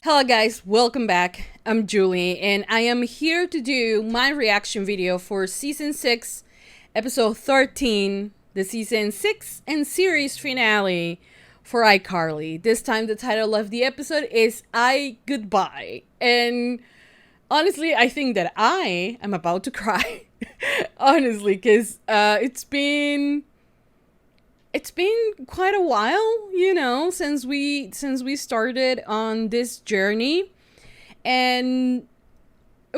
Hello guys, welcome back. I'm Julie and I am here to do my reaction video for season 6, episode 13, the season 6 and series finale for iCarly. This time the title of the episode is iGoodbye. And honestly, I think that I am about to cry. Honestly, because it's been quite a while, since we started on this journey. And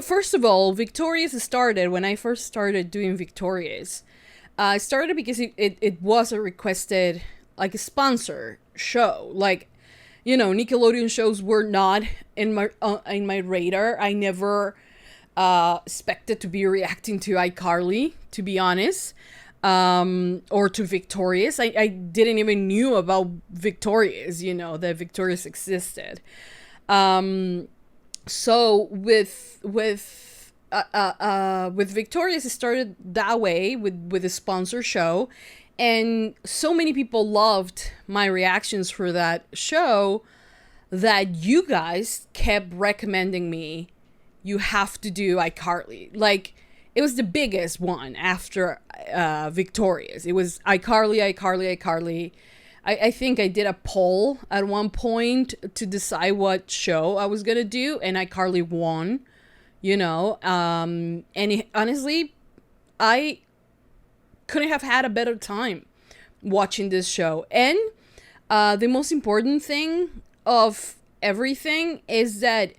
first of all, Victorious started when I first started doing Victorious. I started because it was a requested, like, a sponsor show. Like, Nickelodeon shows were not in my radar. I never expected to be reacting to iCarly, to be honest, or to Victorious. I didn't even knew about Victorious, that Victorious existed. So with Victorious, it started that way with a sponsor show, and so many people loved my reactions for that show that you guys kept recommending me. You have to do iCarly. Like, it was the biggest one after Victorious. It was iCarly. I think I did a poll at one point to decide what show I was gonna do, and iCarly won. Honestly, I couldn't have had a better time watching this show. And the most important thing of everything is that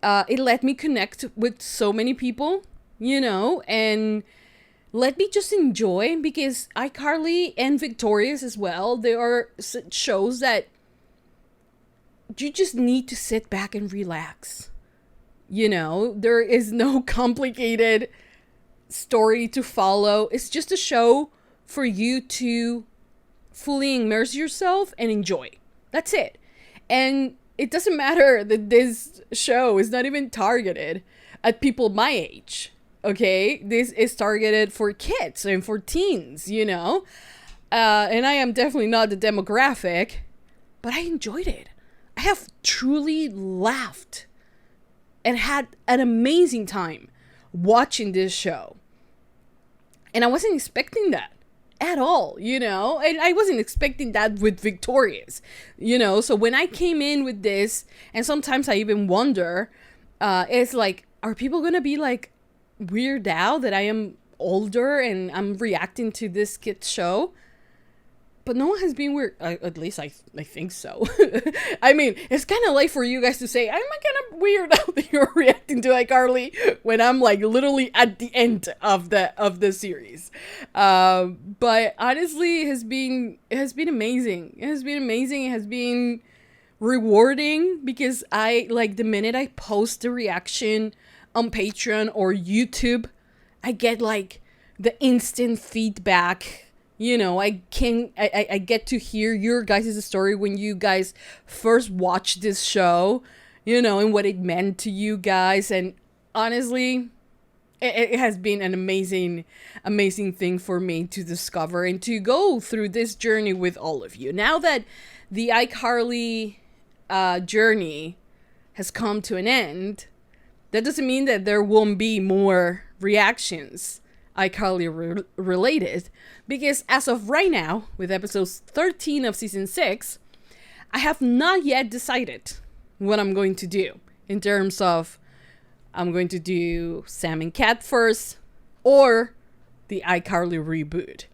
it let me connect with so many people, and let me just enjoy, because iCarly and Victorious as well, there are shows that you just need to sit back and relax. There is no complicated story to follow. It's just a show for you to fully immerse yourself and enjoy. That's it. And it doesn't matter that this show is not even targeted at people my age. Okay, this is targeted for kids and for teens, and I am definitely not the demographic, but I enjoyed it. I have truly laughed and had an amazing time watching this show. And I wasn't expecting that at all, and I wasn't expecting that with Victorious, so when I came in with this, and sometimes I even wonder, it's like, are people gonna be like weird out that I am older and I'm reacting to this kid's show? But no one has been weird. At least I think so. I mean, it's kind of like for you guys to say, I'm kind of weird out that you're reacting to iCarly when I'm like literally at the end of the series. But honestly, it has been amazing. It has been amazing. It has been rewarding, because I, like, the minute I post the reaction on Patreon or YouTube, I get like the instant feedback. I get to hear your guys' story when you guys first watched this show, and what it meant to you guys. And honestly, it has been an amazing thing for me to discover and to go through this journey with all of you. Now that the iCarly journey has come to an end, that doesn't mean that there won't be more reactions iCarly related, because as of right now, with episode 13 of season 6, I have not yet decided what I'm going to do in terms of, I'm going to do Sam and Cat first or the iCarly reboot.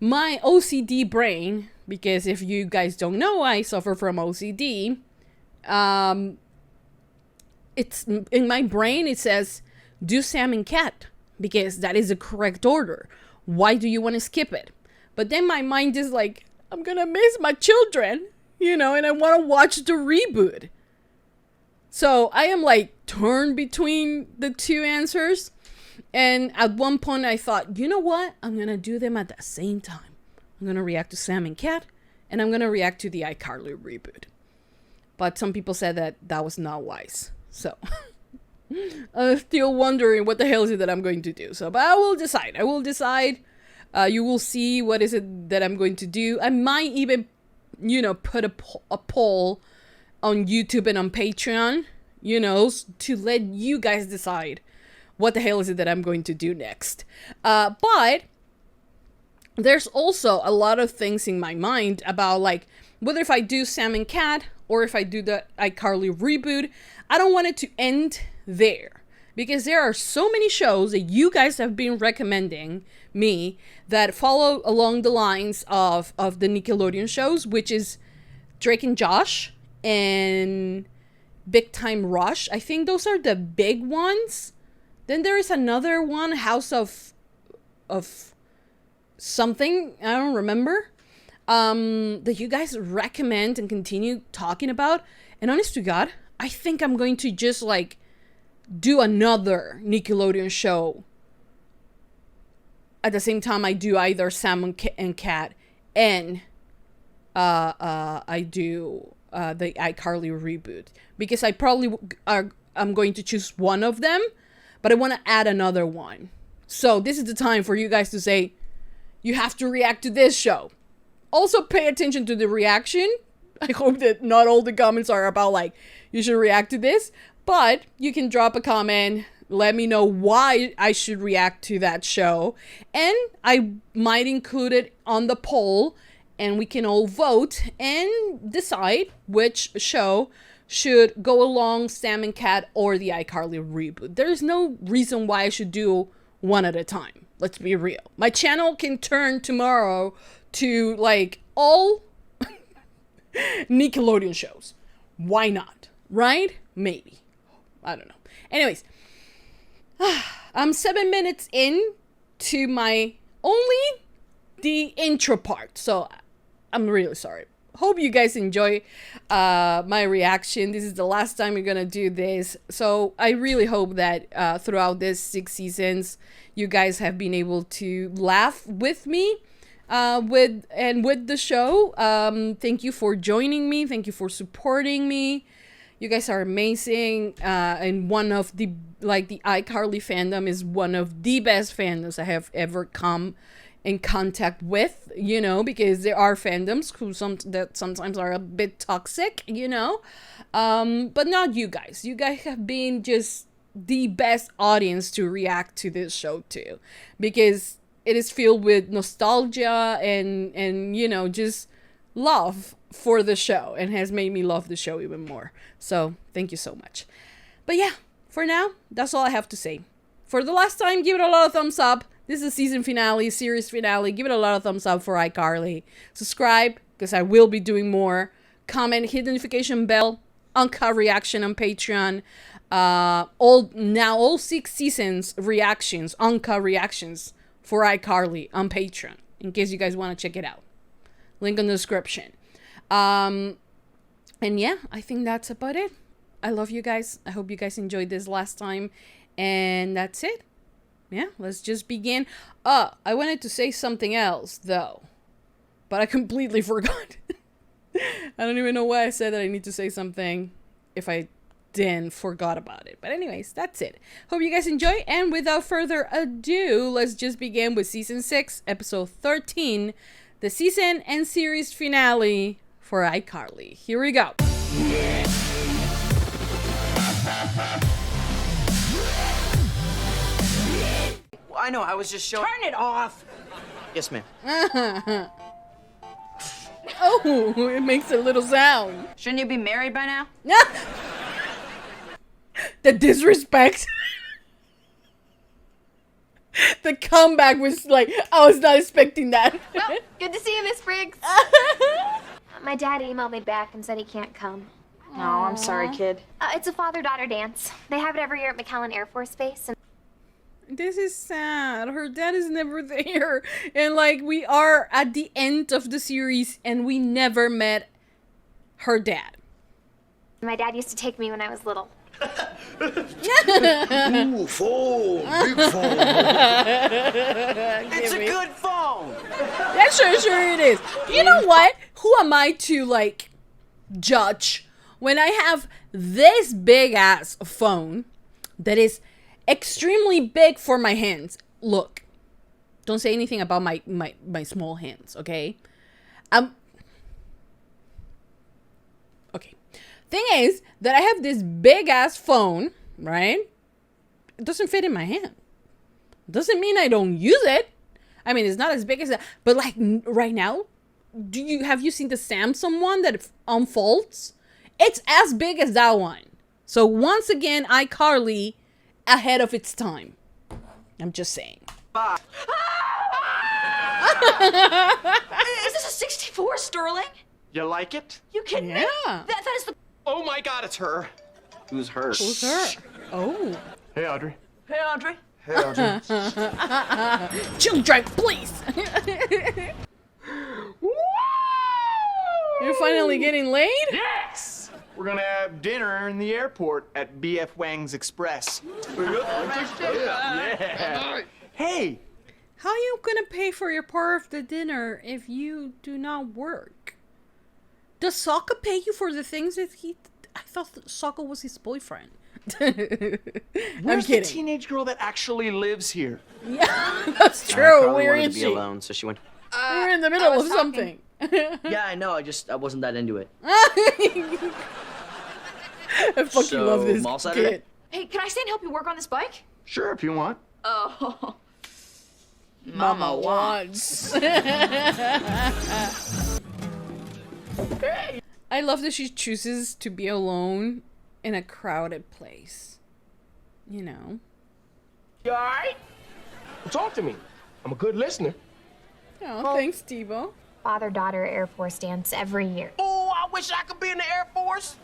My OCD brain, because if you guys don't know, I suffer from OCD, it's in my brain, it says do Sam and Cat, because that is the correct order. Why do you want to skip it? But then my mind is like, I'm gonna miss my children, and I want to watch the reboot. So I am like torn between the two answers. And at one point I thought, you know what? I'm gonna do them at the same time. I'm gonna react to Sam and Cat, and I'm gonna react to the iCarly reboot. But some people said that was not wise. So I'm still wondering what the hell is it that I'm going to do. So, but I will decide. You will see what is it that I'm going to do. I might even, put a poll on YouTube and on Patreon, you know, to let you guys decide what the hell is it that I'm going to do next. But there's also a lot of things in my mind about, like, whether if I do Sam and Cat or if I do the iCarly reboot. I don't want it to end there, because there are so many shows that you guys have been recommending me that follow along the lines of the Nickelodeon shows, which is Drake and Josh and Big Time Rush. I think those are the big ones. Then there is another one, House of something, I don't remember, that you guys recommend and continue talking about. And honest to God, I think I'm going to just, like, do another Nickelodeon show at the same time I do either Sam and Cat and I do the iCarly reboot, because I probably I'm going to choose one of them, but I want to add another one. So this is the time for you guys to say, you have to react to this show. Also pay attention to the reaction. I hope that not all the comments are about, like, you should react to this, but you can drop a comment, let me know why I should react to that show, and I might include it on the poll, and we can all vote and decide which show should go along Sam and Cat or the iCarly reboot. There's no reason why I should do one at a time. Let's be real. My channel can turn tomorrow to, like, all Nickelodeon shows. Why not? Right? Maybe. I don't know. Anyways, I'm 7 minutes in to my only the intro part, so I'm really sorry. Hope you guys enjoy my reaction. This is the last time we're gonna do this, so I really hope that throughout this 6 seasons you guys have been able to laugh with me with the show. Thank you for joining me. Thank you for supporting me. You guys are amazing, and one of the, like, the iCarly fandom is one of the best fandoms I have ever come in contact with, you know, because there are fandoms who sometimes are a bit toxic, you know, but not you guys. You guys have been just the best audience to react to this show to, because it is filled with nostalgia and you know, just love for the show, and has made me love the show even more. So thank you so much. But yeah, for now, that's all I have to say. For the last time, give it a lot of thumbs up. This is a season finale, series finale. Give it a lot of thumbs up for iCarly. Subscribe, because I will be doing more. Comment, hit the notification bell. UNCUT reaction on Patreon. All 6 seasons reactions, UNCUT reactions for iCarly on Patreon, in case you guys want to check it out. Link in the description. And yeah, I think that's about it. I love you guys. I hope you guys enjoyed this last time. And that's it. Yeah, let's just begin. I wanted to say something else, though, but I completely forgot. I don't even know why I said that I need to say something if I then forgot about it. But anyways, that's it. Hope you guys enjoy. And without further ado, let's just begin with Season 6, Episode 13, the season and series finale for iCarly. Here we go. I know, I was just showing. Turn it off! Yes, ma'am. Oh, it makes a little sound. Shouldn't you be married by now? The disrespect. The comeback was like, I was not expecting that. Well, good to see you, Miss Briggs. My dad emailed me back and said he can't come. No, I'm sorry, kid. It's a father-daughter dance. They have it every year at McAllen Air Force Base. And This is sad. Her dad is never there. And like, we are at the end of the series and we never met her dad. my dad used to take me when I was little. Ooh, phone, big phone. It's a good phone. Yeah, sure it is. You know what? Who am I to, like, judge when I have this big ass phone that is extremely big for my hands? Look, don't say anything about my small hands, okay? Okay. Thing is that I have this big ass phone, right? It doesn't fit in my hand. Doesn't mean I don't use it. I mean, it's not as big as that, but like right now, have you seen the Samsung one that unfolds? It's as big as that one. So once again, iCarly ahead of its time. I'm just saying. Is this a 64, Sterling? You like it? You kidding me? Yeah. That is the... Oh my God, it's her. Who's her? Who's her? Oh. Hey, Audrey. Hey, Audrey. Hey, Audrey. Chill drive, please. You're finally getting laid? Yes! We're gonna have dinner in the airport at BF Wang's Express. Yeah. Hey! How are you gonna pay for your part of the dinner if you do not work? Does Sokka pay you for the things that I thought Sokka was his boyfriend. I'm Where's the kidding. teenage girl that actually lives here? Yeah, that's true. Carly Where wanted is to be she? alone, so she went. We're in the middle of something. Yeah, I know. I wasn't that into it. I fucking So, love this mall Saturday? kid. Hey, can I stay and help you work on this bike? Sure, if you want. Oh. Mama wants. I love that she chooses to be alone in a crowded place. You know. You alright? Well, talk to me. I'm a good listener. Oh, thanks, Devo. Father-daughter Air Force dance every year. Oh, I wish I could be in the Air Force.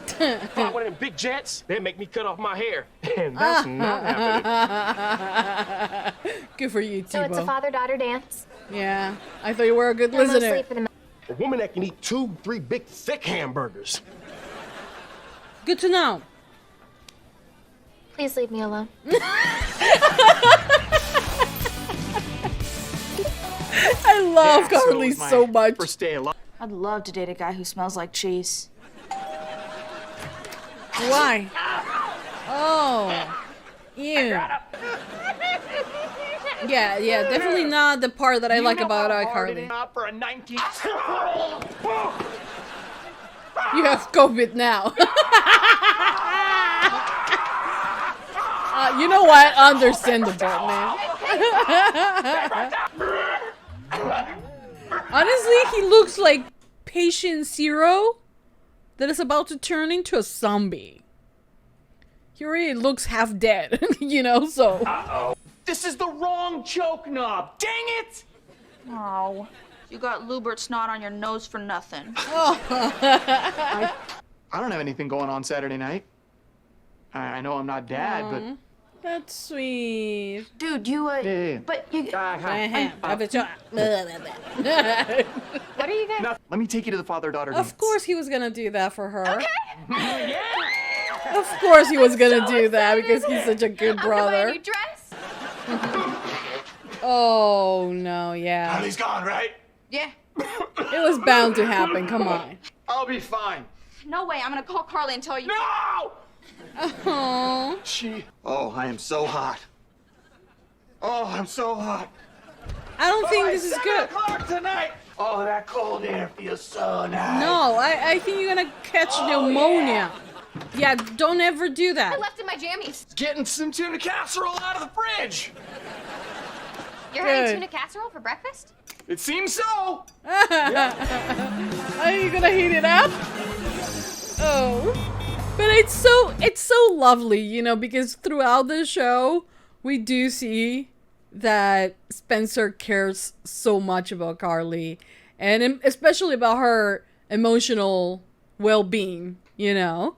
Fly one of them big jets, they'd make me cut off my hair. And that's not happening. Good for you, Devo. So it's a father-daughter dance. Yeah, I thought you were a good And mostly listener. for the A woman that can eat 2, 3 big, thick hamburgers. Good to know. Please leave me alone. I love Yeah, Carly it was my so much. First day alive. I'd love to date a guy who smells like cheese. Why? Oh. Ew. Yeah, definitely not the part that I like about iCarly. For a 19. You have COVID now. You know what? Understandable, man. Honestly, he looks like patient zero that is about to turn into a zombie. He already looks half dead, you know, so. This is the wrong choke knob. Dang it! Oh. You got Lubert snot on your nose for nothing. I don't have anything going on Saturday night. I know I'm not dad, but That's sweet. Dude, you, yeah. but you... What are you guys? Let me take you to the father-daughter dance. Of course he was gonna do that for her. Of course he was gonna do that because he's such a good I'll buy a brother. new dress. Oh no, yeah. He's gone, right? Yeah. It was bound to happen, come on. I'll be fine. No way, I'm gonna call Carly and tell you... No! Oh. Oh, I am so hot. Oh, I'm so hot. I don't think this is good. 7 o'clock tonight. Oh, that cold air feels so nice. No, I think you're gonna catch pneumonia. Yeah, don't ever do I that. left in my jammies. Getting some tuna casserole out of the fridge. You're Good. having tuna casserole for breakfast? It seems so. Are you gonna heat it up? Oh. But it's so lovely, you know, because throughout the show, we do see that Spencer cares so much about Carly, and especially about her emotional well-being, you know,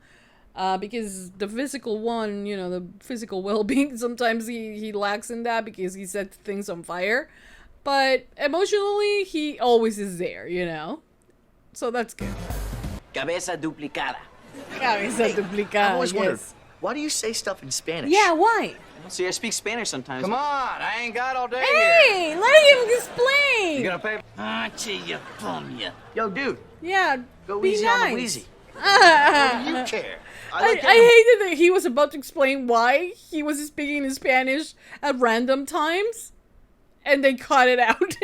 because the physical one, you know, the physical well-being, sometimes he lacks in that because he set things on fire, but emotionally, he always is there, you know, so that's good. Cabeza duplicada. Cabeza duplicada, I always wondered, yes. why do you say stuff in Spanish? Yeah, why? See, I speak Spanish sometimes. Come on, I ain't got all day here. Hey, let him explain. You gonna pay? Yo, dude, Yeah, go be easy nice. on the wheezy. I Care. hated that he was about to explain why he was speaking in Spanish at random times, and they cut it out.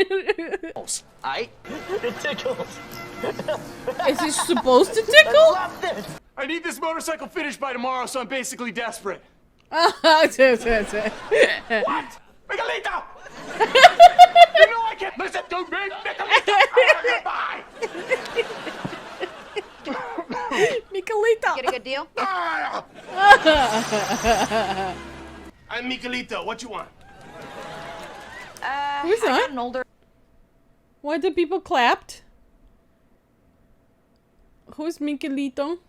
I It tickles. Is he supposed to tickle? Love this. I need this motorcycle finished by tomorrow, so I'm basically desperate. What? Miguelito! You know I can't listen to me, Miguelito! Goodbye! Miguelito. Get a good deal? I'm Miguelito. What you want? Who's I got that? an older. Why the people clapped? Who's Miguelito?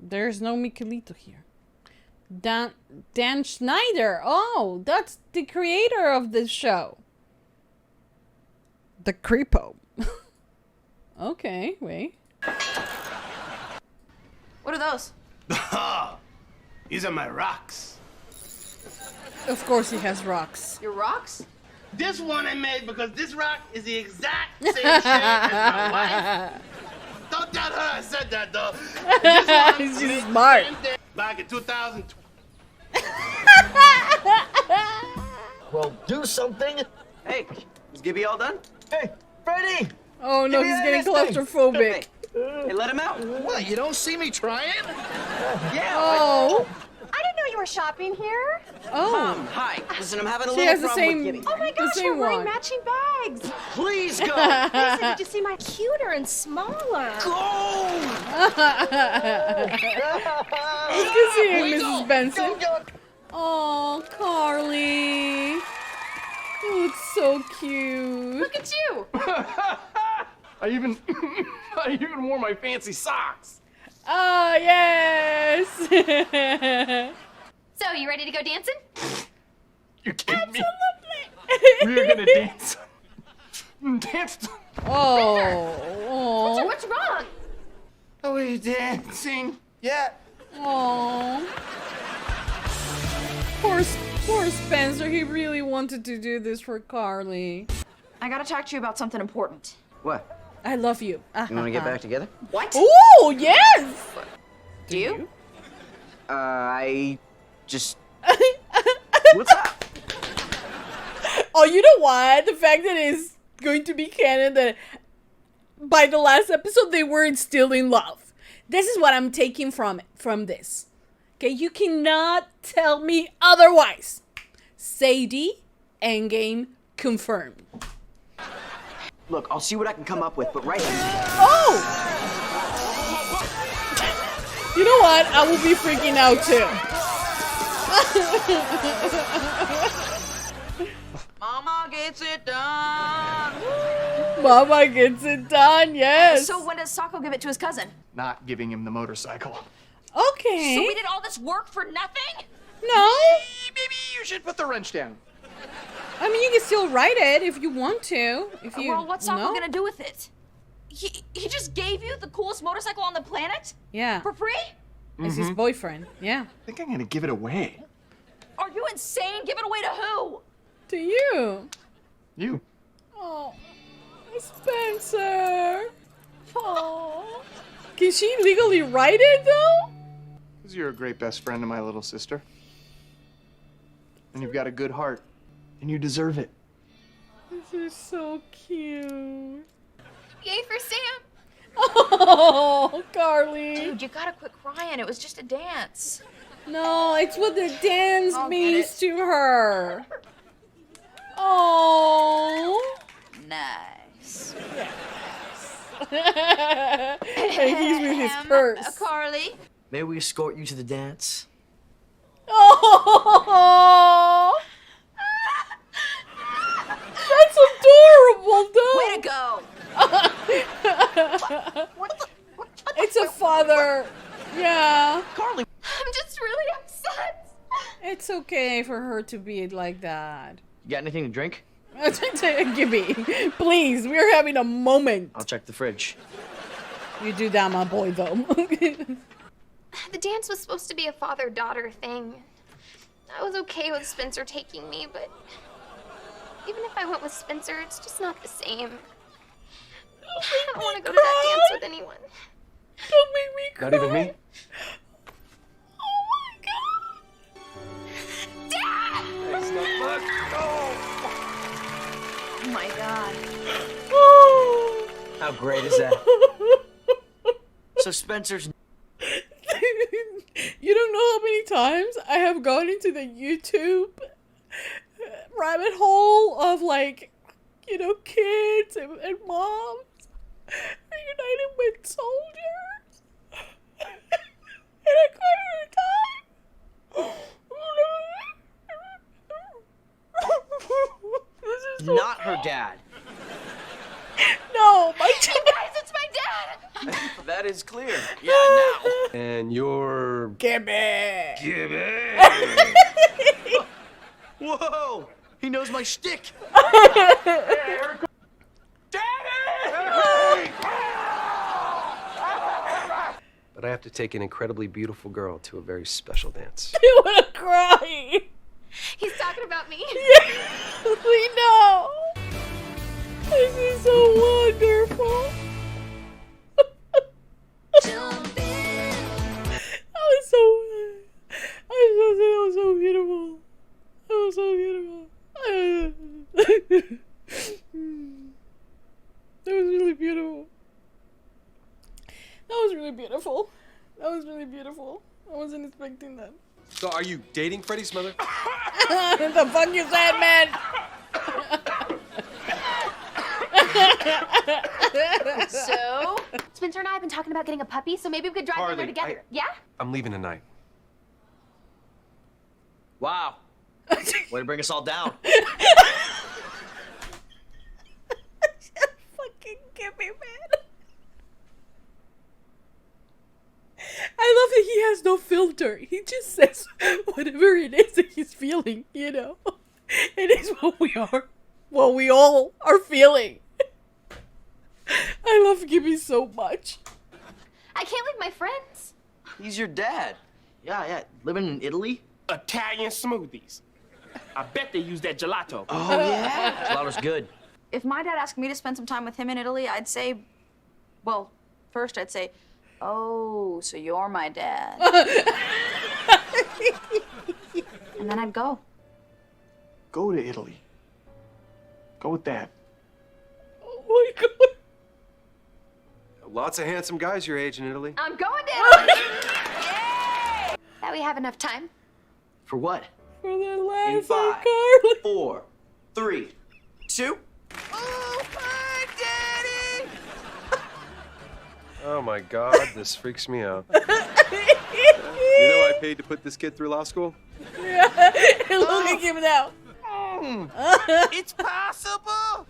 There's no Miguelito here. Dan Schneider. Oh, that's the creator of this show. The Creepo. Okay, wait. What are those? These are my rocks. Of course he has rocks. Your rocks? This one I made because this rock is the exact same shape as my wife. Don't tell her I said that though. This one He's is just smart. back in 2020. Well, do something. Hey, is Gibby all done? Hey, Freddy! Oh no, Give me he's that getting next thing. claustrophobic. Hey, let him out. What, you don't see me trying? Yeah. Oh. I didn't know you were shopping here. Oh. Hi. Listen, I'm having a She little has the problem same. with Gibby. Oh my the gosh, same we're wearing one. matching bags. Please go. Listen, did you see my cuter and smaller? Go. Good to see you, Mrs. Benson. Oh, Carly. You look so cute. Look at you. I even wore my fancy socks. Oh, yes. So, you ready to go dancing? You kidding me? We are gonna dance. Dance. Oh. What's wrong? Are we dancing? Yeah. Oh. Poor Spencer. He really wanted to do this for Carly. I gotta talk to you about something important. What? I love you. You want to get back together? What? Oh, yes. Do you? I just. What's up? Oh, you know what? The fact that it's going to be canon that by the last episode they weren't still in love. This is what I'm taking from this. Okay, you cannot tell me otherwise. Sadie, Endgame, confirmed. Look, I'll see what I can come up with, but right now. Oh! You know what? I will be freaking out too. Mama gets it done. Mama gets it done, yes. So when does Sako give it to his cousin? Not giving him the motorcycle. Okay. So we did all this work for nothing? No. Maybe you should put the wrench down. I mean, you can still write it if you want to. If you Well, what's Sako no? gonna do with it? He just gave you the coolest motorcycle on the planet? Yeah. For free? It's his boyfriend. Yeah. I think I'm gonna give it away. Are you insane? Give it away to who? To you. You. Oh, Spencer. Oh. Can she legally write it though? Because you're a great best friend to my little sister. And you've got a good heart. And you deserve it. This is so cute. Yay for Sam. Oh, Carly. Dude, you gotta quit crying. It was just a dance. No, it's what the dance I'll get means it. to her. Oh. Nice. And he's with his purse. Carly. May we escort you to the dance? Oh. That's adorable, though. Way to go. It's a father. Yeah. Carly. I'm just really upset. It's okay for her to be like that. You got anything to drink? Gibby, please, we're having a moment. I'll check the fridge. You do that, my boy, though. The dance was supposed to be a father-daughter thing. I was okay with Spencer taking me, but even if I went with Spencer, it's just not the same. I don't want to go to that dance with anyone. Don't make me cry. Not even me? Oh my god. Dad! Oh my god. Oh. How great is that? So Spencer's... You don't know how many times I have gone into the YouTube rabbit hole of, like, you know, kids and moms reunited with soldiers. And I couldn't time. This is so Not her dad. No, my dad. Guys, it's my dad! That is clear. Yeah, now. And you're... Gibby. Gibby! Whoa! He knows my shtick. But I have to take an incredibly beautiful girl to a very special dance. I want to cry. He's talking about me. We know. This is so wonderful. That was so beautiful. That was so beautiful. That was really beautiful. That was really beautiful. That was really beautiful. I wasn't expecting that. So are you dating Freddie's mother? What the fuck you said, man? So, Spencer and I have been talking about getting a puppy, so maybe we could drive down there Carly, together. Yeah? I'm leaving tonight. Wow. Way to bring us all down. Fucking give me, man. I love that he has no filter. He just says whatever it is that he's feeling, you know. It is what we are. What we all are feeling. I love Gibby so much. I can't leave my friends. He's your dad. Yeah. Living in Italy? Italian smoothies. I bet they use that gelato. Oh, yeah? Gelato's good. If my dad asked me to spend some time with him in Italy, I'd say, well, first I'd say, oh, so you're my dad. And then I'd go. Go to Italy. Go with Dad. Oh my god. Lots of handsome guys your age in Italy. I'm going to Italy. Yay! That we have enough time. For what? For the In last 5, iCarly. 4, 3, 2. Oh, my daddy! Oh my God, this freaks me out. You know I paid to put this kid through law school? Yeah. Look at him now. It's possible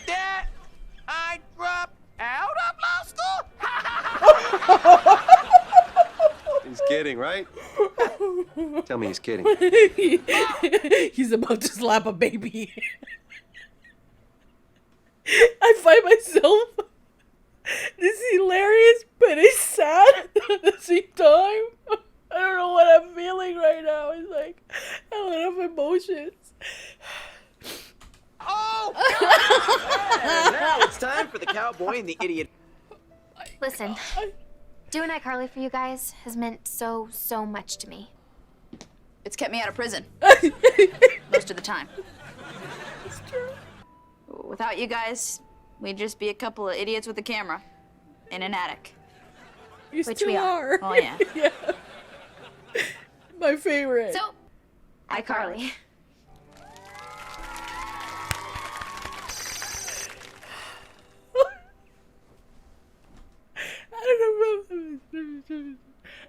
that I dropped out of law school? He's kidding, right? Tell me he's kidding. He's about to slap a baby. I find myself... This is hilarious, but it's sad at the same time. I don't know what I'm feeling right now. It's like a lot of emotions. Oh! And now it's time for the cowboy and the idiot. Listen, doing iCarly for you guys has meant so, so much to me. It's kept me out of prison. Most of the time. It's true. Without you guys, we'd just be a couple of idiots with a camera in an attic. You Which still we are. Oh, yeah. Yeah. My favorite. So, iCarly.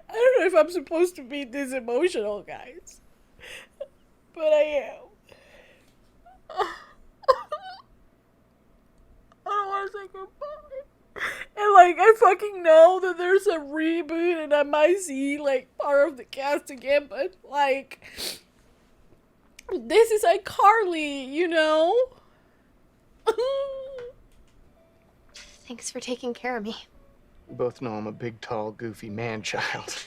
I don't know if I'm supposed to be this emotional, guys. But I am. I don't want to say goodbye. And like, I fucking know that there's a reboot and I might see like part of the cast again, but like, this is iCarly, you know? Thanks for taking care of me. We both know I'm a big, tall, goofy man-child.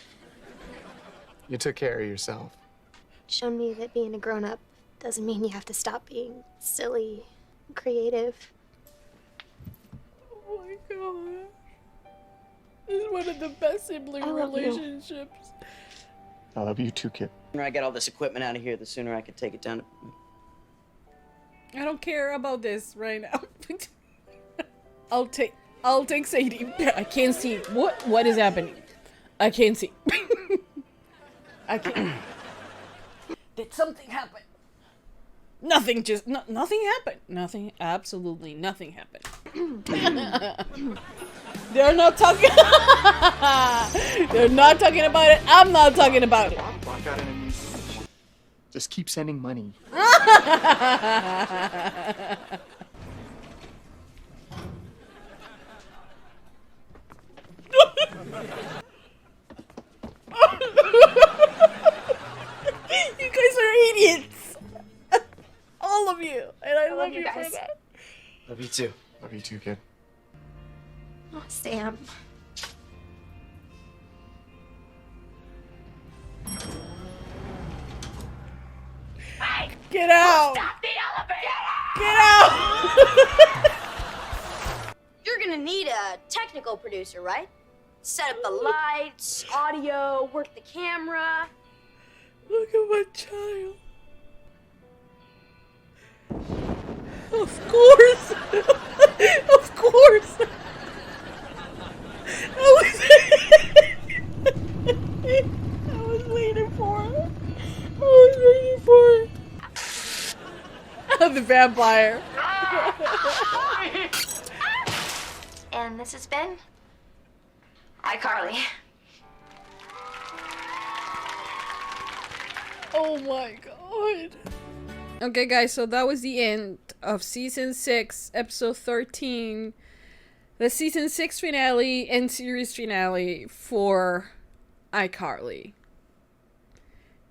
You took care of yourself. Shown me that being a grown-up doesn't mean you have to stop being silly, creative. Oh my god. This is one of the best sibling I love you. relationships. I love you too, kid. The sooner I get all this equipment out of here, the sooner I can take it down. I don't care about this right now. I'll take I'll take Sadie. I can't see. What is happening? I can't see. I can't. Did something happen? Nothing, nothing happened. Nothing, absolutely nothing happened. They're not talking. They're not talking about it. I'm not talking about it. Block out any information. Just keep sending money. You guys are idiots. All of you. And I love you guys. for that. Love you too. Love you too, kid. Oh, Sam. Get out. Stop the elevator. Get out. You're gonna need a technical producer, right? Set up the lights, audio, work the camera. Look at my child. Of course. Of course. I was waiting for it. I was waiting for it. The vampire. And this has been iCarly. Oh my god. Okay, guys, so that was the end of season 6, episode 13. The season 6 finale and series finale for iCarly.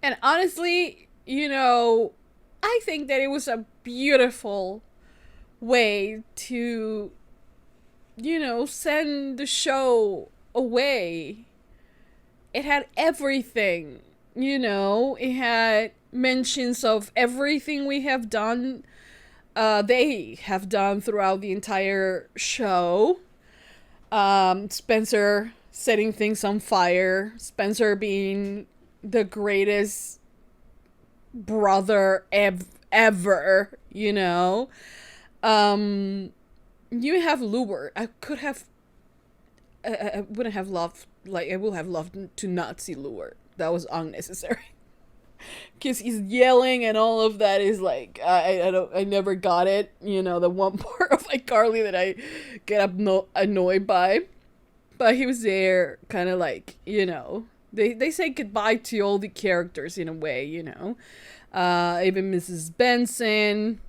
And honestly, you know, I think that it was a beautiful way to, you know, send the show away. It had everything, you know, it had mentions of everything we have done, they have done throughout the entire show. Spencer setting things on fire, Spencer being the greatest brother ever, you know. You have Lure. I wouldn't have loved, like, I would have loved to not see Lure. That was unnecessary. Because he's yelling and all of that is like, I never got it. You know, the one part of iCarly that I get annoyed by. But he was there, kind of like, you know, they say goodbye to all the characters in a way, you know. Even Mrs. Benson,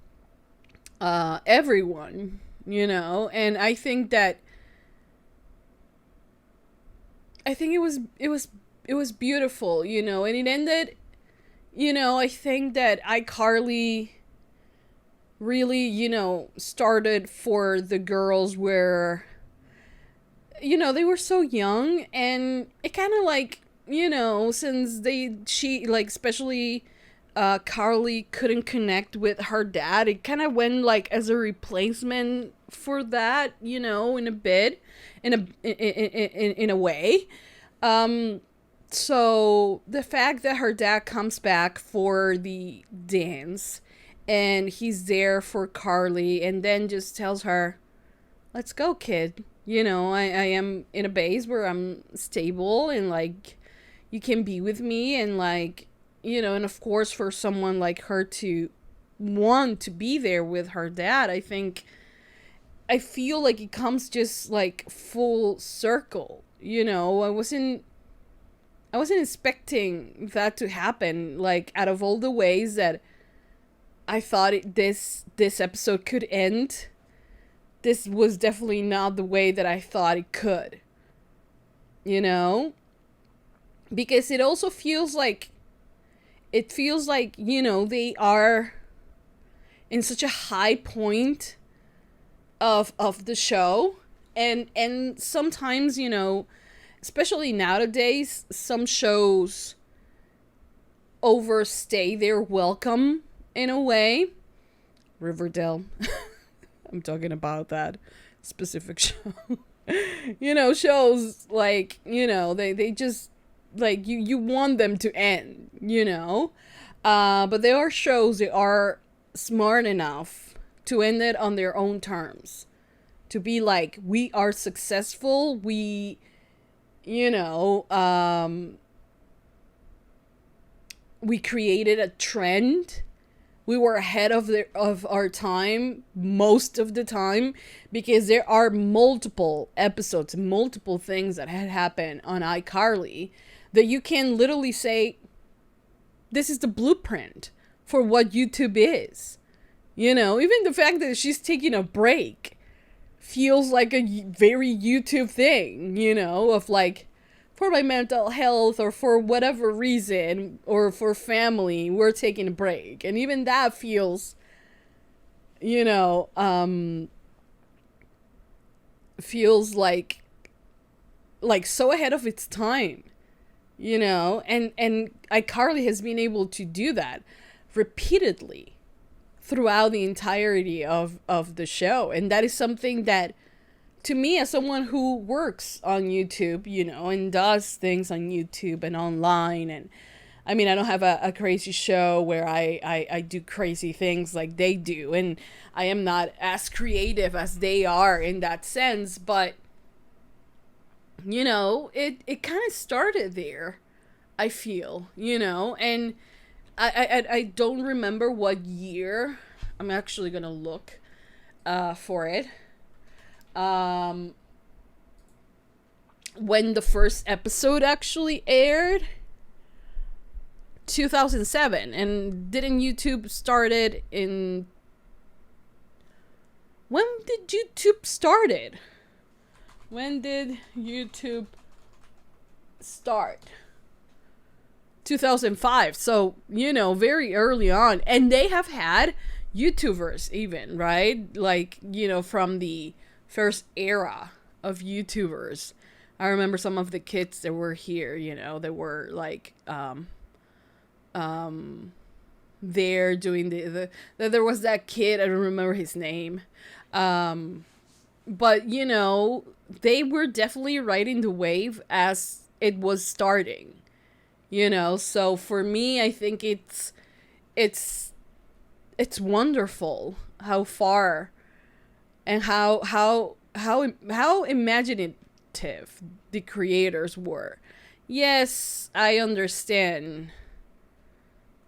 everyone, you know. And I think that, it was beautiful, you know, and it ended, you know, I think that iCarly really, you know, started for the girls where, you know, they were so young, and it kind of like, you know, since especially Carly couldn't connect with her dad, it kind of went like as a replacement for that, you know, in a bit, in a way. So the fact that her dad comes back for the dance and he's there for Carly and then just tells her, let's go, kid. You know, I am in a base where I'm stable and like you can be with me, and like, you know, and of course for someone like her to want to be there with her dad, I feel like it comes just like full circle. You know, I wasn't expecting that to happen. Like, out of all the ways that I thought this episode could end, this was definitely not the way that I thought it could. You know? Because it also feels like, you know, they are in such a high point of the show. And sometimes, you know, especially nowadays, some shows overstay their welcome in a way. Riverdale. I'm talking about that specific show. You know, shows like, you know, they just, like, you want them to end, you know? But there are shows that are smart enough to end it on their own terms. to be like, we are successful, we, we created a trend, we were ahead of our time most of the time, because there are multiple episodes, multiple things that had happened on iCarly that you can literally say, this is the blueprint for what YouTube is. Even the fact that she's taking a break feels like a very YouTube thing, of like, for my mental health or for whatever reason or for family, we're taking a break. And even that feels, feels like so ahead of its time, and iCarly has been able to do that repeatedly throughout the entirety of the show. And that is something that, to me, as someone who works on YouTube, and does things on YouTube and online, and I mean, I don't have a crazy show where I do crazy things like they do, and I am not as creative as they are in that sense, but it kind of started there, I feel, and I don't remember what year. I'm actually gonna look for it. When the first episode actually aired, 2007. And didn't YouTube started in... When did YouTube started? When did YouTube start? 2005. So, very early on. And they have had YouTubers even, right? Like, from the first era of YouTubers. I remember some of the kids that were here, that were like, there doing there was that kid, I don't remember his name. But, they were definitely riding the wave as it was starting, so for me, I think it's wonderful how far and how imaginative the creators were. Yes, I understand,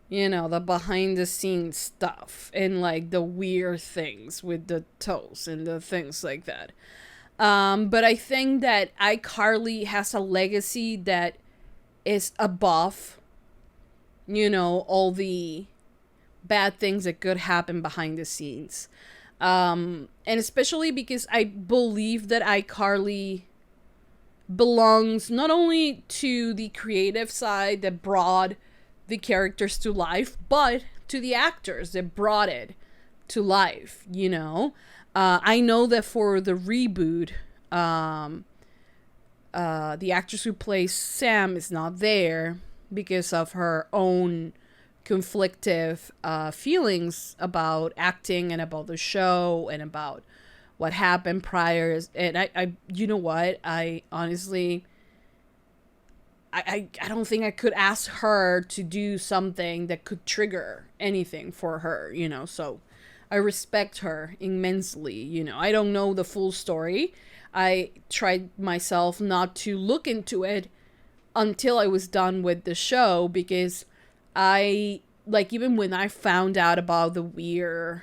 the behind the scenes stuff and like the weird things with the toes and the things like that. But I think that iCarly has a legacy that is above, all the bad things that could happen behind the scenes. And especially because I believe that iCarly belongs not only to the creative side that brought the characters to life, but to the actors that brought it to life, I know that for the reboot, the actress who plays Sam is not there because of her own conflictive feelings about acting and about the show and about what happened prior. And I you know what? I honestly, I don't think I could ask her to do something that could trigger anything for her, so I respect her immensely, I don't know the full story. I tried myself not to look into it until I was done with the show, because even when I found out about the weird,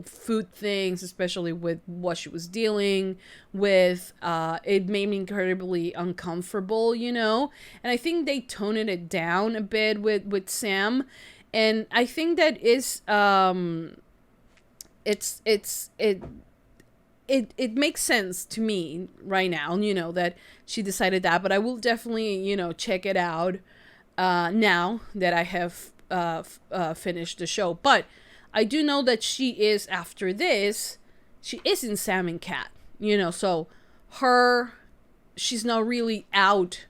food things, especially with what she was dealing with, it made me incredibly uncomfortable, and I think they toned it down a bit with Sam, and I think that is, it makes sense to me right now, that she decided that, but I will definitely, check it out, now that I have finished the show. But I do know that she is, after this, she is in Sam and Cat, so she's not really out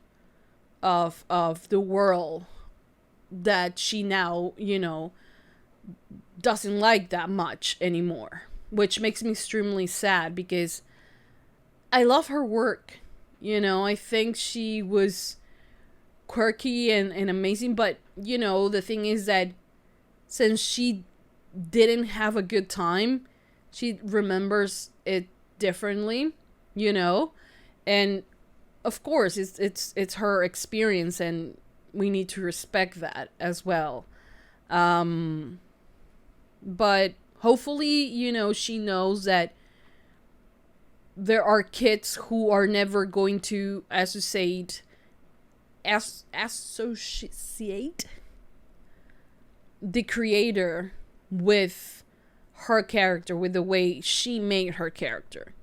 of the world that she now, doesn't like that much anymore, which makes me extremely sad because I love her work. I think she was quirky and amazing, but the thing is that since she didn't have a good time, she remembers it differently, you know, and of course it's her experience, and we need to respect that as well. But hopefully, you know, she knows that there are kids who are never going to associate the creator with her character, with the way she made her character.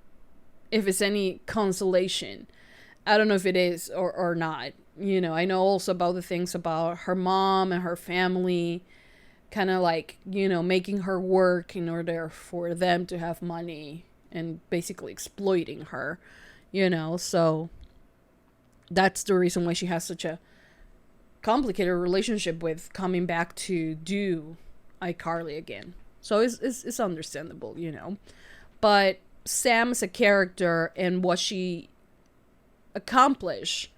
If it's any consolation. I don't know if it is or not. You know, I know also about the things about her mom and her family, kind of like, you know, making her work in order for them to have money and basically exploiting her, you know. So that's the reason why she has such a complicated relationship with coming back to do iCarly again. So it's understandable, you know. But Sam as a character and what she accomplished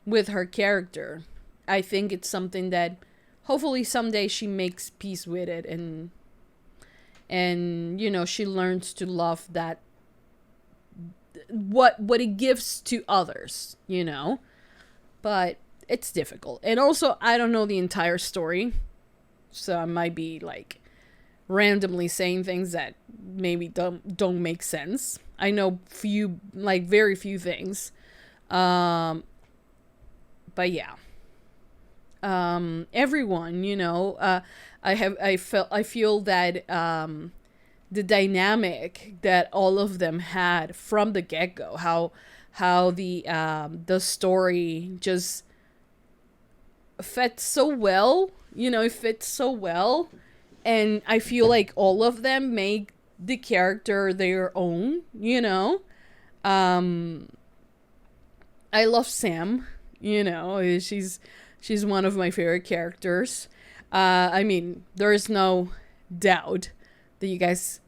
with her character, I think it's something that hopefully someday she makes peace with it, and you know, she learns to love that, what it gives to others, you know. But it's difficult. And also, I don't know the entire story, so I might be like randomly saying things that maybe don't make sense. I know very few things. But yeah. Everyone, you know, I feel that the dynamic that all of them had from the get-go, how the story just fit so well, you know, it fits so well, and I feel like all of them make the character their own, you know. I love Sam, you know, she's one of my favorite characters. I mean, there is no doubt that you guys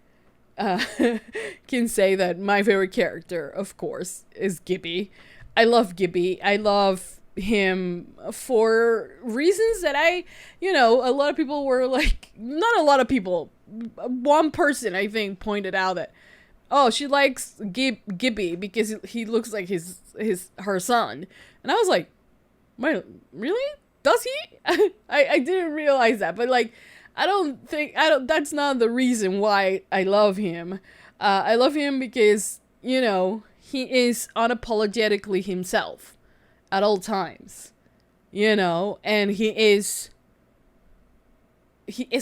can say that my favorite character, of course, is Gibby. I love Gibby. I love him for reasons that you know, a lot of people were like, not a lot of people, one person I think pointed out that, oh, she likes Gibby because he looks like her son. And I was like, wait, really? Does he? I didn't realize that. But like, that's not the reason why I love him. I love him because, you know, he is unapologetically himself at all times, you know, and he is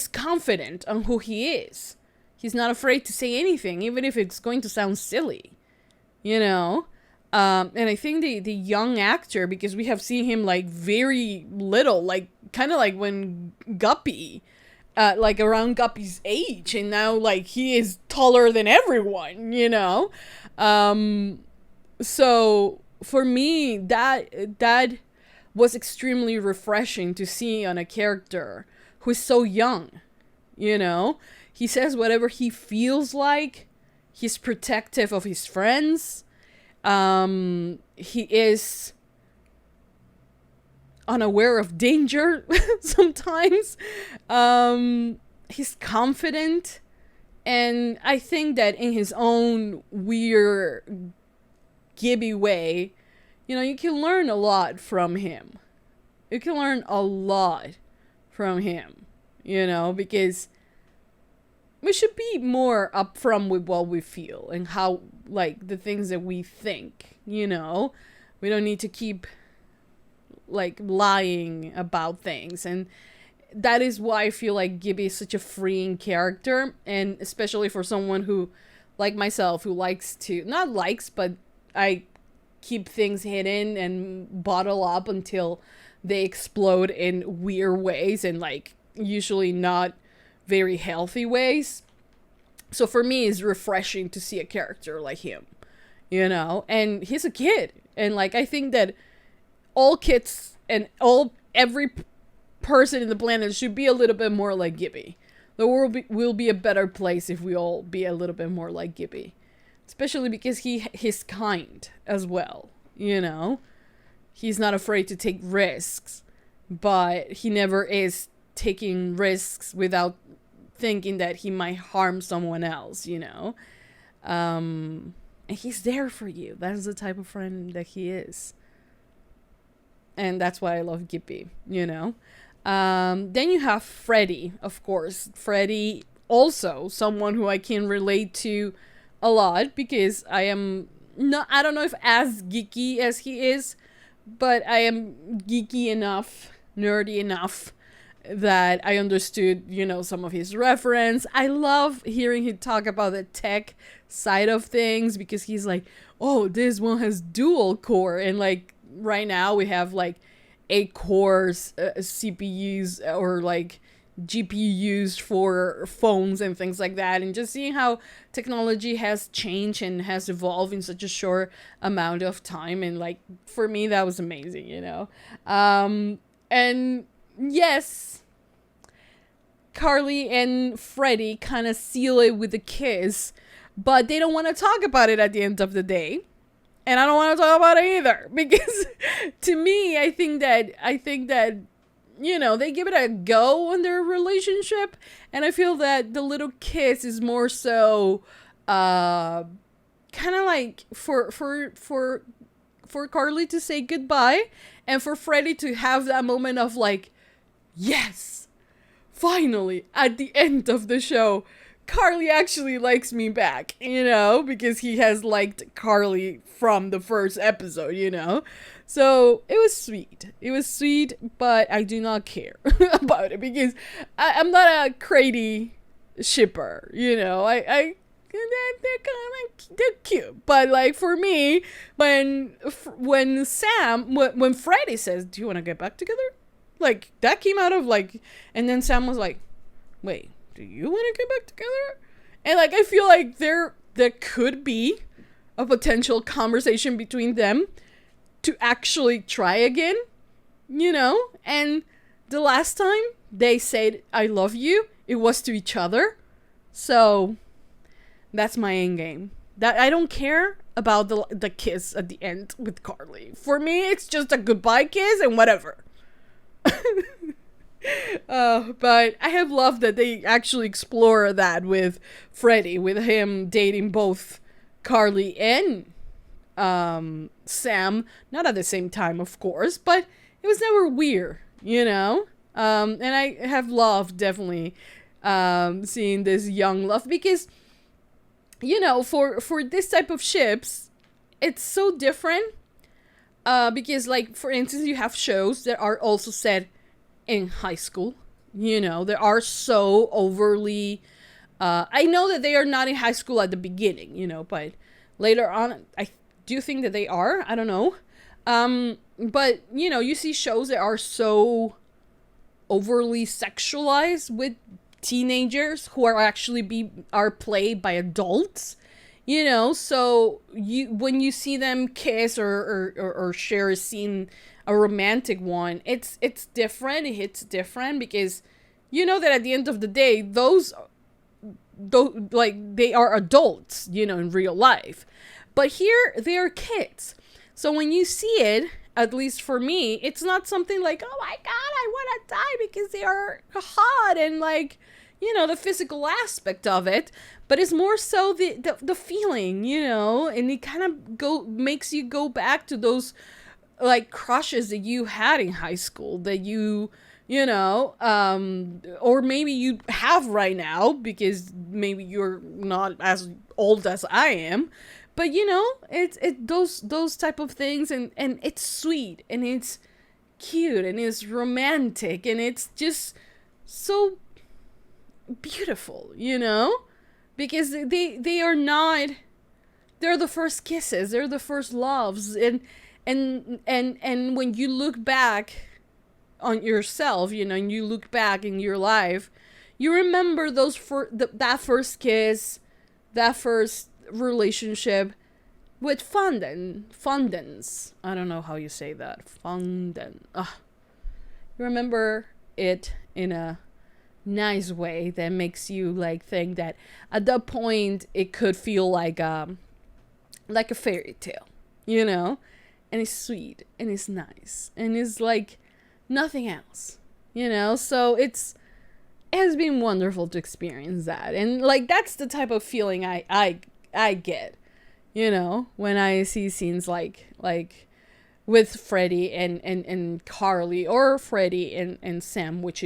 confident on who he is. He's not afraid to say anything, even if it's going to sound silly, you know. And I think the young actor, because we have seen him like very little, like kind of like when Guppy, like around Guppy's age, and now like he is taller than everyone, you know. So for me, that was extremely refreshing to see on a character who is so young, you know. He says whatever he feels like. He's protective of his friends. He is unaware of danger sometimes. He's confident. And I think that in his own weird Gibby way, you know, you can learn a lot from him. You can learn a lot from him, you know, because we should be more upfront with what we feel and how, like, the things that we think, you know. We don't need to keep, like, lying about things. And that is why I feel like Gibby is such a freeing character. And especially for someone who, like myself, who likes to, not likes, but I keep things hidden and bottle up until they explode in weird ways and, like, usually not very healthy ways. So for me, it's refreshing to see a character like him, you know. And he's a kid, and like, I think that all kids and every person in the planet should be a little bit more like Gibby. The world will be a better place if we all be a little bit more like Gibby, especially because he's kind as well, you know. He's not afraid to take risks, but he never is taking risks without thinking that he might harm someone else, you know. And he's there for you. That's the type of friend that he is. And that's why I love Gippy, you know. Then you have Freddy, of course. Freddy, also someone who I can relate to a lot, because I am not, I don't know if as geeky as he is, but I am geeky enough, nerdy enough, that I understood, you know, some of his reference. I love hearing him talk about the tech side of things, because he's like, oh, this one has dual core, and like right now we have like 8 cores, CPUs or like GPU used for phones and things like that, and just seeing how technology has changed and has evolved in such a short amount of time, and like for me that was amazing, you know. And yes, Carly and Freddy kind of seal it with a kiss, but they don't want to talk about it at the end of the day. And I don't want to talk about it either, because to me, I think that, you know, they give it a go in their relationship, and I feel that the little kiss is more so, kind of like for Carly to say goodbye, and for Freddy to have that moment of like, yes, finally, at the end of the show, Carly actually likes me back, you know, because he has liked Carly from the first episode, you know. So it was sweet. It was sweet, but I do not care about it, because I'm not a crazy shipper, you know. They're cute, but like for me, when Freddy says, "Do you want to get back together?" Like that came out of like, and then Sam was like, "Wait, do you want to get back together?" And like I feel like there could be a potential conversation between them to actually try again, you know. And the last time they said "I love you," it was to each other. So that's my end game. That I don't care about the kiss at the end with Carly. For me, it's just a goodbye kiss and whatever. But I have loved that they actually explore that with Freddy, with him dating both Carly and Sam, not at the same time, of course, but it was never weird, you know. And I have loved definitely seeing this young love, because, you know, for this type of ships, it's so different. Because, like, for instance, you have shows that are also set in high school, you know, they are so overly, I know that they are not in high school at the beginning, you know, but later on, I do think that they are, I don't know. But, you know, you see shows that are so overly sexualized with teenagers who are actually are played by adults, you know. So when you see them kiss or share a scene, a romantic one, it's different. It hits different, because you know that at the end of the day, those like they are adults, you know, in real life, but here they are kids. So when you see it, at least for me, it's not something like, oh my god, I want to die because they are hot and like, you know, the physical aspect of it, but it's more so the feeling, you know, and it kind of makes you go back to those like crushes that you had in high school, that you know, or maybe you have right now, because maybe you're not as old as I am, but you know, it's those type of things, and it's sweet, and it's cute, and it's romantic, and it's just so beautiful, you know, because they are not, they're the first kisses, they're the first loves, and when you look back on yourself, you know, and you look back in your life, you remember that first kiss, that first relationship with fondants. I don't know how you say that. Fondant. You remember it in a nice way that makes you like think that at that point it could feel like a fairy tale, you know. And it's sweet, and it's nice, and it's like nothing else, you know. So it has been wonderful to experience that, and like that's the type of feeling I get, you know, when I see scenes like with Freddie and Carly, or Freddie and Sam, which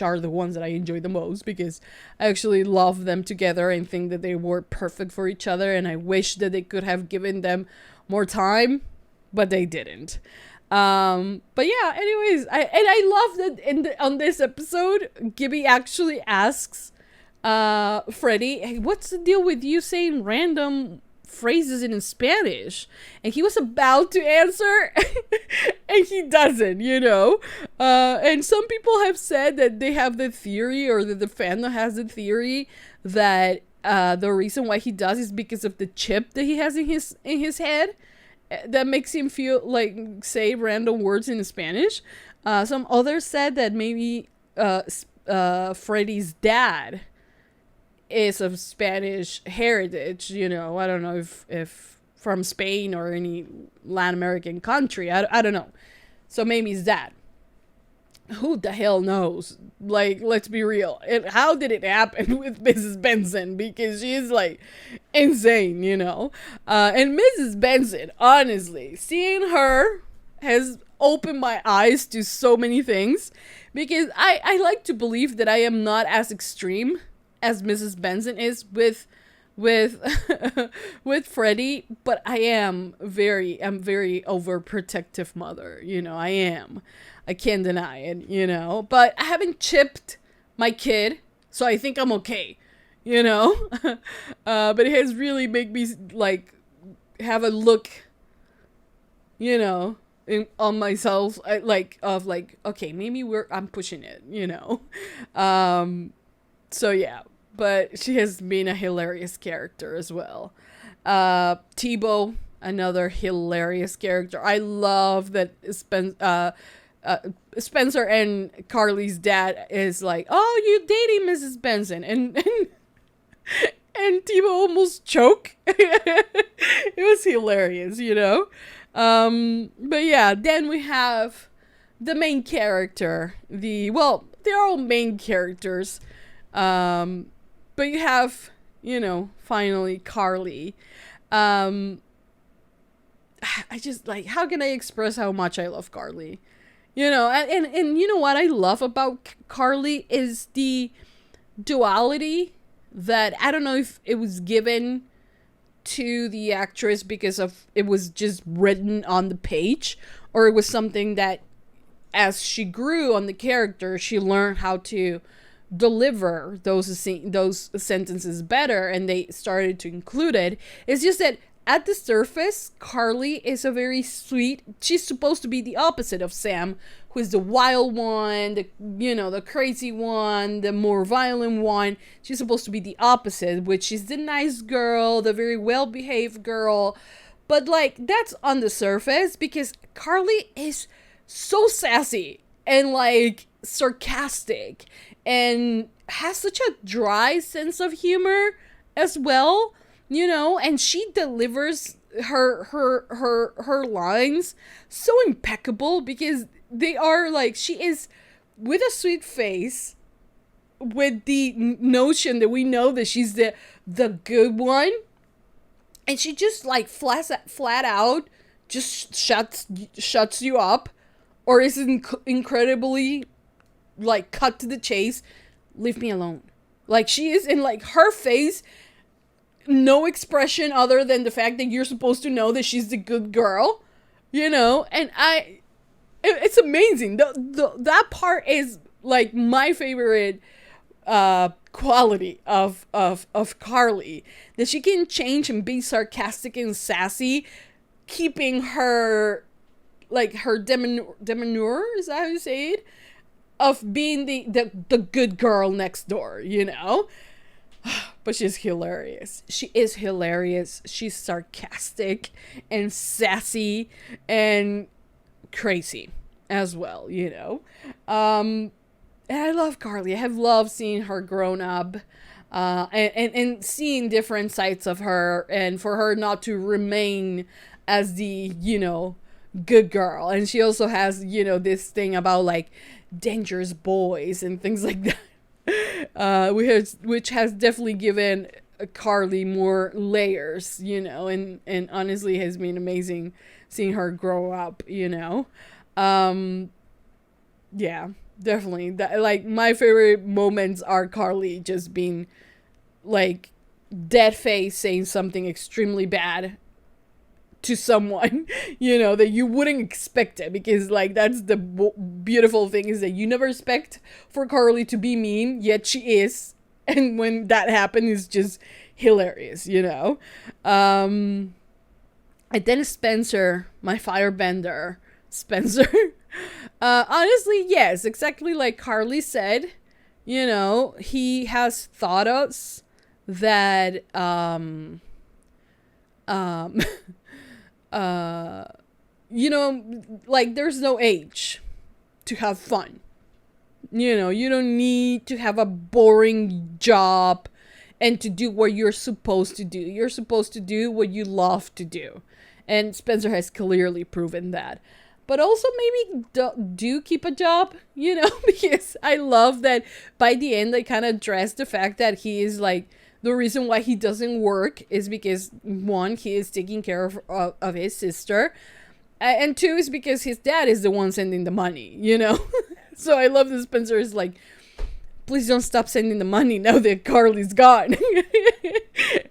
are the ones that I enjoy the most, because I actually love them together and think that they were perfect for each other, and I wish that they could have given them more time, but they didn't. But yeah, anyways, I love that on this episode, Gibby actually asks Freddie, hey, what's the deal with you saying random phrases in Spanish? And he was about to answer and he doesn't, you know. And some people have said that they have the theory, or that the fandom has the theory, that the reason why he does is because of the chip that he has in his head that makes him feel like say random words in Spanish. Some others said that maybe Freddie's dad is of Spanish heritage, you know. I don't know if from Spain or any Latin American country. I don't know. So maybe it's that. Who the hell knows? Like, let's be real. How did it happen with Mrs. Benson? Because she's like insane, you know. And Mrs. Benson, honestly, seeing her has opened my eyes to so many things, because I like to believe that I am not as extreme as Mrs. Benson is with with Freddie, but I'm very overprotective mother, you know. I can't deny it, you know. But I haven't chipped my kid, so I think I'm okay, you know. But it has really made me like have a look, you know, on myself, okay, maybe I'm pushing it, you know. So yeah, but she has been a hilarious character as well. Tebow, another hilarious character. I love that Spencer and Carly's dad is like, "Oh, you dating Mrs. Benson," and Tebow almost choke. It was hilarious, you know. But yeah, then we have the main character. They're all main characters. But you have, you know, finally Carly. I just like, how can I express how much I love Carly? You know, and you know what I love about Carly is the duality that, I don't know if it was given to the actress because of it was just written on the page, or it was something that as she grew on the character, she learned how to deliver those sentences better, and they started to include it. It's just that at the surface, Carly is a very sweet, she's supposed to be the opposite of Sam, who is the wild one, the crazy one, the more violent one. She's supposed to be the opposite, which is the nice girl, the very well-behaved girl. But like, that's on the surface, because Carly is so sassy and like sarcastic and has such a dry sense of humor as well, you know, and she delivers her lines so impeccable, because they are like, she is with a sweet face, with the notion that we know that she's the good one, and she just like flat out just shuts you up, or is incredibly like cut to the chase, leave me alone. Like, she is in like her face, no expression other than the fact that you're supposed to know that she's the good girl, you know. And it's amazing. That part is like my favorite quality of Carly, that she can change and be sarcastic and sassy, keeping her like her demeanor, is that how you say it, of being the good girl next door, you know. But she's hilarious. She is hilarious. She's sarcastic and sassy and crazy as well, you know. And I love Carly. I have loved seeing her grown up, and seeing different sides of her, and for her not to remain as the, you know, good girl. And she also has, you know, this thing about like dangerous boys and things like that, which has definitely given Carly more layers, you know, and honestly has been amazing seeing her grow up, you know. Yeah, definitely. That, like, my favorite moments are Carly just being like dead face saying something extremely bad to someone, you know, that you wouldn't expect it, because like that's the beautiful thing, is that you never expect for Carly to be mean, yet she is, and when that happens, it's just hilarious, you know. And then Spencer, my firebender Spencer, honestly, yes, exactly like Carly said, you know, he has thought us that you know, like there's no age to have fun. You know, you don't need to have a boring job and to do what you're supposed to do. You're supposed to do what you love to do. And Spencer has clearly proven that. But also maybe do keep a job, you know, because I love that by the end they kind of address the fact that he is like, the reason why he doesn't work is because, one, he is taking care of his sister, and two is because his dad is the one sending the money, you know. So I love that Spencer is like, please don't stop sending the money now that Carly's gone.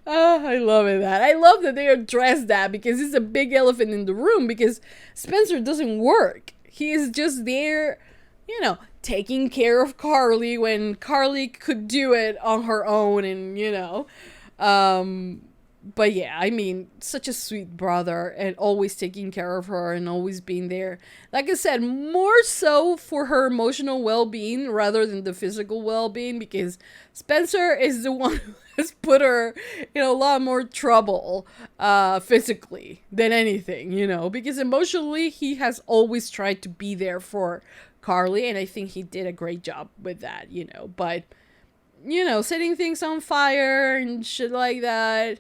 Oh, I love it. I love that they address that, because it's a big elephant in the room, because Spencer doesn't work. He is just there, you know, taking care of Carly when Carly could do it on her own, and, you know. But yeah, I mean, such a sweet brother, and always taking care of her and always being there. Like I said, more so for her emotional well-being rather than the physical well-being, because Spencer is the one who has put her in a lot more trouble physically than anything, you know, because emotionally he has always tried to be there for Carly, and I think he did a great job with that, you know. But, you know, setting things on fire and shit like that,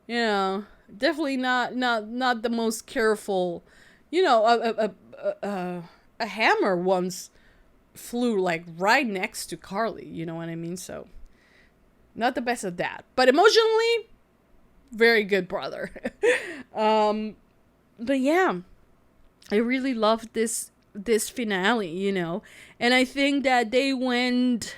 you know, definitely not the most careful. You know, a hammer once flew like right next to Carly, you know what I mean? So not the best at that, but emotionally very good brother. But yeah, I really loved this finale, you know, and I think that they went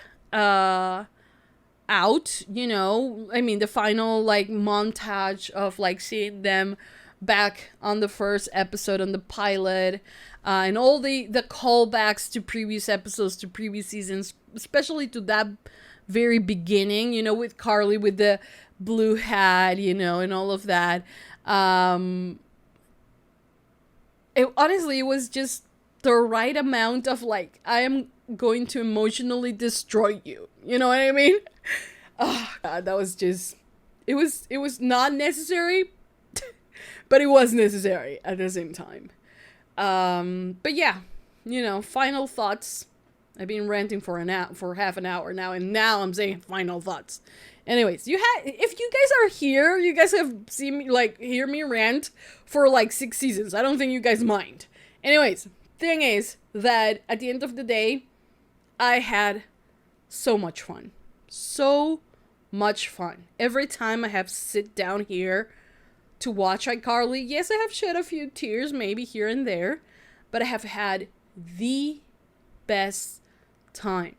out, you know, I mean, the final like montage of like seeing them back on the first episode on the pilot, and all the callbacks to previous episodes, to previous seasons, especially to that very beginning, you know, with Carly with the blue hat, you know, and all of that. Honestly, it was just the right amount of like, I am going to emotionally destroy you. You know what I mean? Oh God, that was just, it was not necessary, but it was necessary at the same time. But yeah, you know, final thoughts. I've been ranting for half an hour now, and now I'm saying final thoughts. Anyways, if you guys are here, you guys have seen me, like, hear me rant for like 6 seasons. I don't think you guys mind. Anyways, thing is that at the end of the day, I had so much fun. So much fun. Every time I have sit down here to watch iCarly, yes, I have shed a few tears, maybe here and there, but I have had the best time.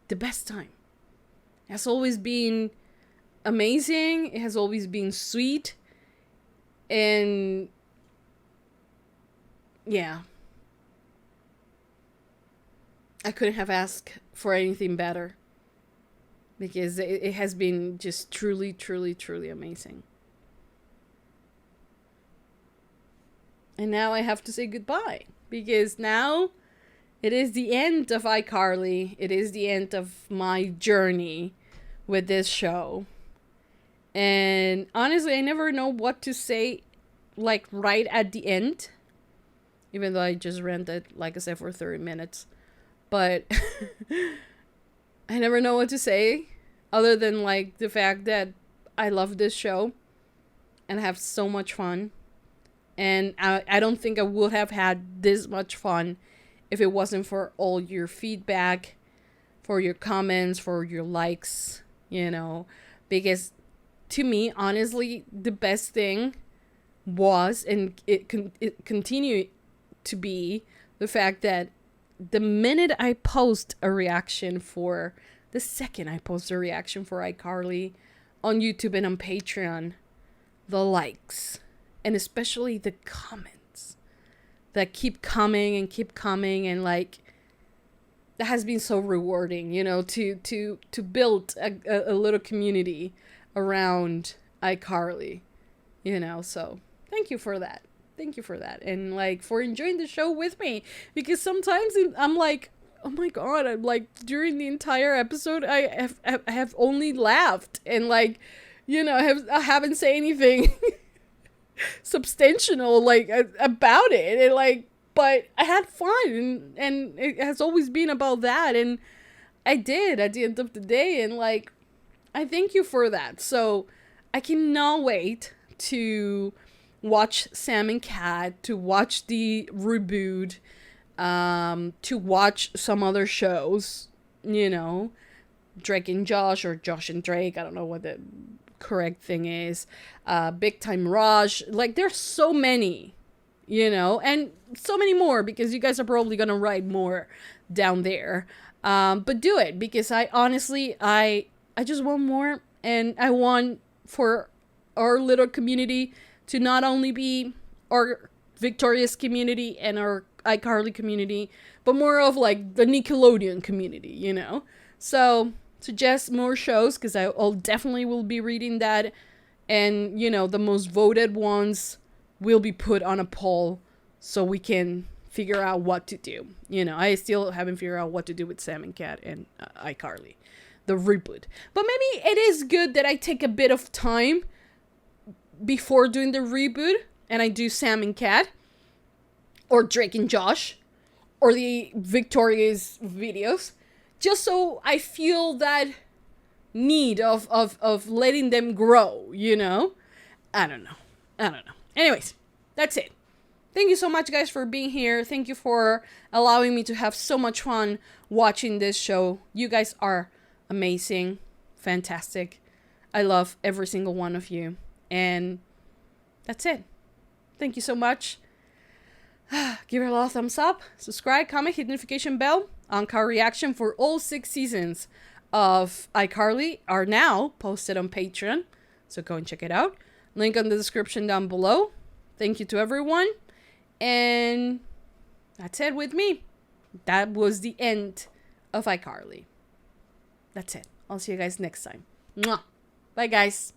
The best time. It has always been amazing. It has always been sweet. And yeah, I couldn't have asked for anything better, because it has been just truly, truly, truly amazing. And now I have to say goodbye, because now it is the end of iCarly. It is the end of my journey with this show. And honestly, I never know what to say, like, right at the end. Even though I just ranted, like I said, for 30 minutes. But I never know what to say, other than, like, the fact that I love this show and have so much fun. And I don't think I would have had this much fun if it wasn't for all your feedback, for your comments, for your likes, you know, because to me, honestly, the best thing was, and it continued to be, the fact that the minute I post a reaction for, the second I post a reaction for iCarly on YouTube and on Patreon, the likes, and especially the comments that keep coming, and like, that has been so rewarding, you know, to build a little community around iCarly, you know. So thank you for that. Thank you for that. And like, for enjoying the show with me, because sometimes I'm like, oh my God, I'm like, during the entire episode, I have only laughed and like, you know, I haven't said anything substantial like about it, and like, but I had fun, and it has always been about that, and I did at the end of the day, and like, I thank you for that. So I cannot wait to watch Sam and Cat, to watch the reboot, to watch some other shows, you know, Drake and Josh, or Josh and Drake, I don't know what the correct thing is, Big Time Rush, like, there's so many, you know, and so many more, because you guys are probably gonna write more down there, but do it, because I honestly, I just want more, and I want for our little community to not only be our Victorious community and our iCarly community, but more of like the Nickelodeon community, you know? So suggest more shows, because I'll definitely will be reading that, and you know, the most voted ones will be put on a poll so we can figure out what to do. You know, I still haven't figured out what to do with Sam and Cat and iCarly, the reboot. But maybe it is good that I take a bit of time before doing the reboot, and I do Sam and Cat, or Drake and Josh, or the Victorious videos, just so I feel that need of letting them grow, you know? I don't know. Anyways, that's it. Thank you so much, guys, for being here. Thank you for allowing me to have so much fun watching this show. You guys are amazing, fantastic. I love every single one of you. And that's it. Thank you so much. Give it a lot of thumbs up, subscribe, comment, hit notification bell. UNCUT reaction for all 6 seasons of iCarly are now posted on Patreon, so go and check it out. Link on the description down below. Thank you to everyone, and that's it with me. That was the end of iCarly. That's it. I'll see you guys next time. Mwah. Bye, guys.